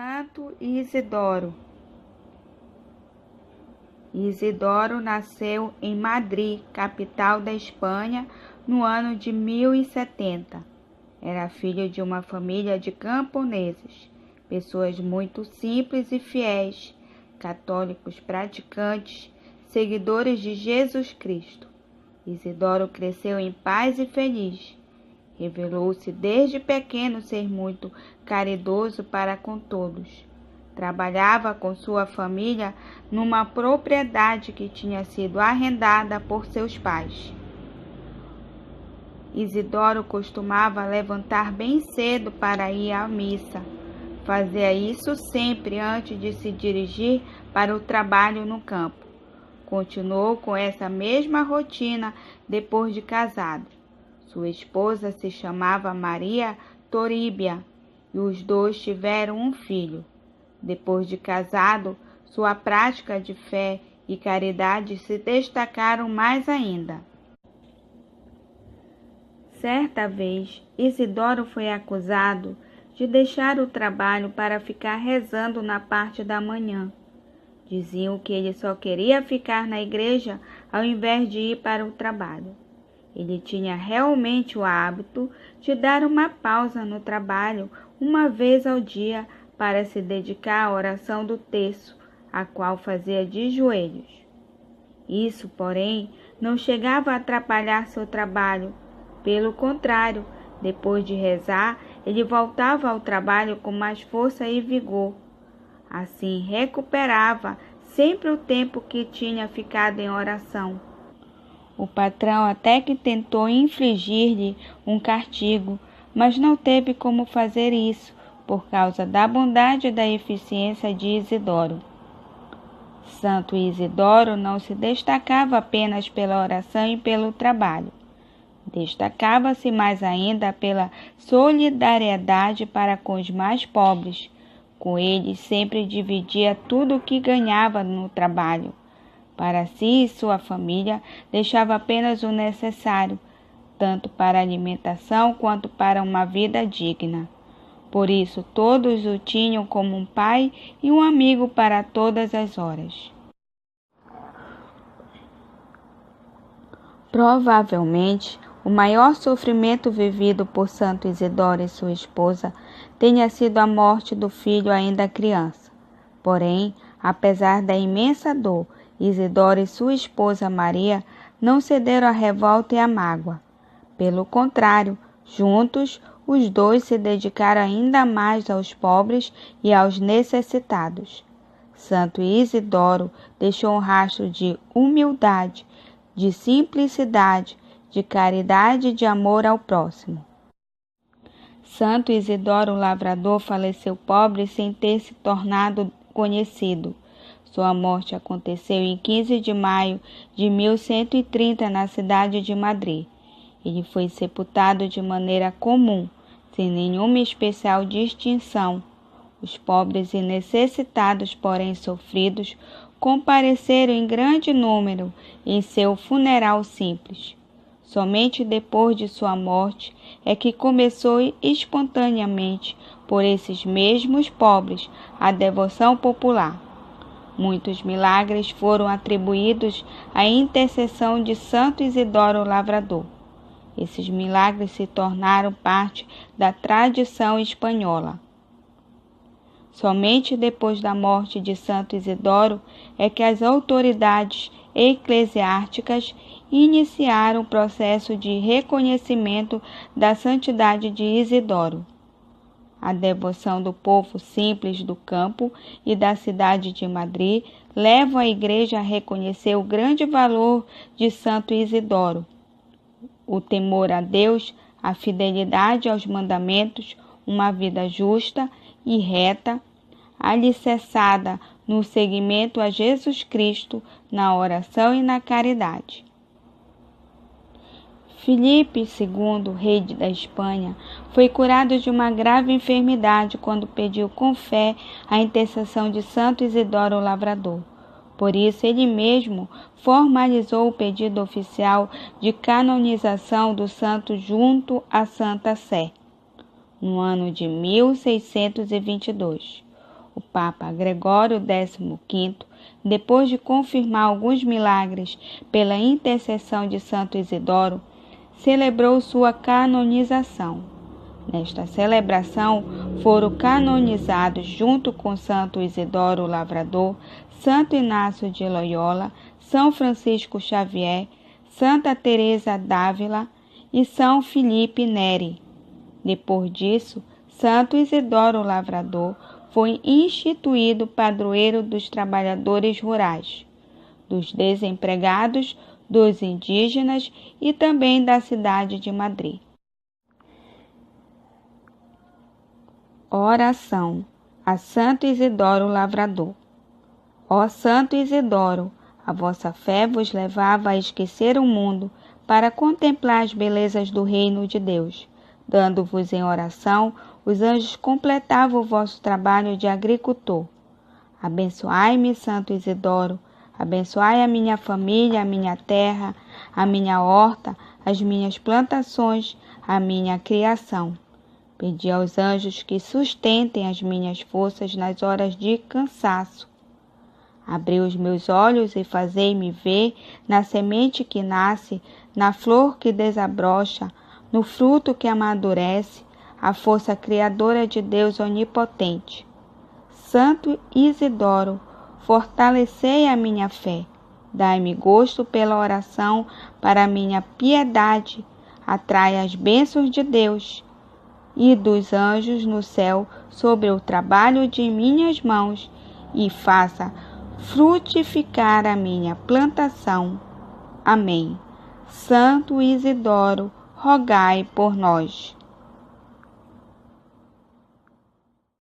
Santo Isidoro. Isidoro nasceu em Madrid, capital da Espanha, no ano de 1070. Era filho de uma família de camponeses, pessoas muito simples e fiéis, católicos praticantes, seguidores de Jesus Cristo. Isidoro cresceu em paz e feliz. Revelou-se desde pequeno ser muito caridoso para com todos. Trabalhava com sua família numa propriedade que tinha sido arrendada por seus pais. Isidoro costumava levantar bem cedo para ir à missa. Fazia isso sempre antes de se dirigir para o trabalho no campo. Continuou com essa mesma rotina depois de casado. Sua esposa se chamava Maria Toríbia e os dois tiveram um filho. Depois de casado, sua prática de fé e caridade se destacaram mais ainda. Certa vez, Isidoro foi acusado de deixar o trabalho para ficar rezando na parte da manhã. Diziam que ele só queria ficar na igreja ao invés de ir para o trabalho. Ele tinha realmente o hábito de dar uma pausa no trabalho uma vez ao dia para se dedicar à oração do terço, a qual fazia de joelhos. Isso, porém, não chegava a atrapalhar seu trabalho. Pelo contrário, depois de rezar, ele voltava ao trabalho com mais força e vigor. Assim, recuperava sempre o tempo que tinha ficado em oração. O patrão até que tentou infligir-lhe um castigo, mas não teve como fazer isso, por causa da bondade e da eficiência de Isidoro. Santo Isidoro não se destacava apenas pela oração e pelo trabalho. Destacava-se mais ainda pela solidariedade para com os mais pobres. Com eles sempre dividia tudo o que ganhava no trabalho. Para si e sua família, deixava apenas o necessário, tanto para alimentação quanto para uma vida digna. Por isso, todos o tinham como um pai e um amigo para todas as horas. Provavelmente, o maior sofrimento vivido por Santo Isidoro e sua esposa tenha sido a morte do filho ainda criança. Porém, apesar da imensa dor, Isidoro e sua esposa Maria não cederam à revolta e à mágoa. Pelo contrário, juntos, os dois se dedicaram ainda mais aos pobres e aos necessitados. Santo Isidoro deixou um rastro de humildade, de simplicidade, de caridade e de amor ao próximo. Santo Isidoro Lavrador faleceu pobre sem ter se tornado conhecido. Sua morte aconteceu em 15 de maio de 1130 na cidade de Madrid. Ele foi sepultado de maneira comum, sem nenhuma especial distinção. Os pobres e necessitados, porém sofridos, compareceram em grande número em seu funeral simples. Somente depois de sua morte é que começou espontaneamente por esses mesmos pobres a devoção popular. Muitos milagres foram atribuídos à intercessão de Santo Isidoro Lavrador. Esses milagres se tornaram parte da tradição espanhola. Somente depois da morte de Santo Isidoro é que as autoridades eclesiásticas iniciaram o processo de reconhecimento da santidade de Isidoro. A devoção do povo simples do campo e da cidade de Madrid leva a Igreja a reconhecer o grande valor de Santo Isidoro. O temor a Deus, a fidelidade aos mandamentos, uma vida justa e reta, alicerçada no seguimento a Jesus Cristo, na oração e na caridade. Filipe II, rei da Espanha, foi curado de uma grave enfermidade quando pediu com fé a intercessão de Santo Isidoro Lavrador. Por isso, ele mesmo formalizou o pedido oficial de canonização do santo junto à Santa Sé, no ano de 1622. O Papa Gregório XV, depois de confirmar alguns milagres pela intercessão de Santo Isidoro, celebrou sua canonização. Nesta celebração foram canonizados, junto com Santo Isidoro Lavrador, Santo Inácio de Loyola, São Francisco Xavier, Santa Teresa d'Ávila e São Filipe Neri. Depois disso, Santo Isidoro Lavrador foi instituído padroeiro dos trabalhadores rurais, dos desempregados, dos indígenas e também da cidade de Madrid. Oração a Santo Isidoro Lavrador. Ó Santo Isidoro, a vossa fé vos levava a esquecer o mundo para contemplar as belezas do reino de Deus. Dando-vos em oração, os anjos completavam o vosso trabalho de agricultor. Abençoai-me, Santo Isidoro, abençoai a minha família, a minha terra, a minha horta, as minhas plantações, a minha criação. Pedi aos anjos que sustentem as minhas forças nas horas de cansaço. Abri os meus olhos e fazei-me ver na semente que nasce, na flor que desabrocha, no fruto que amadurece, a força criadora de Deus onipotente. Santo Isidoro, fortalecei a minha fé, dai-me gosto pela oração para a minha piedade, atrai as bênçãos de Deus e dos anjos no céu sobre o trabalho de minhas mãos e faça frutificar a minha plantação. Amém. Santo Isidoro, rogai por nós.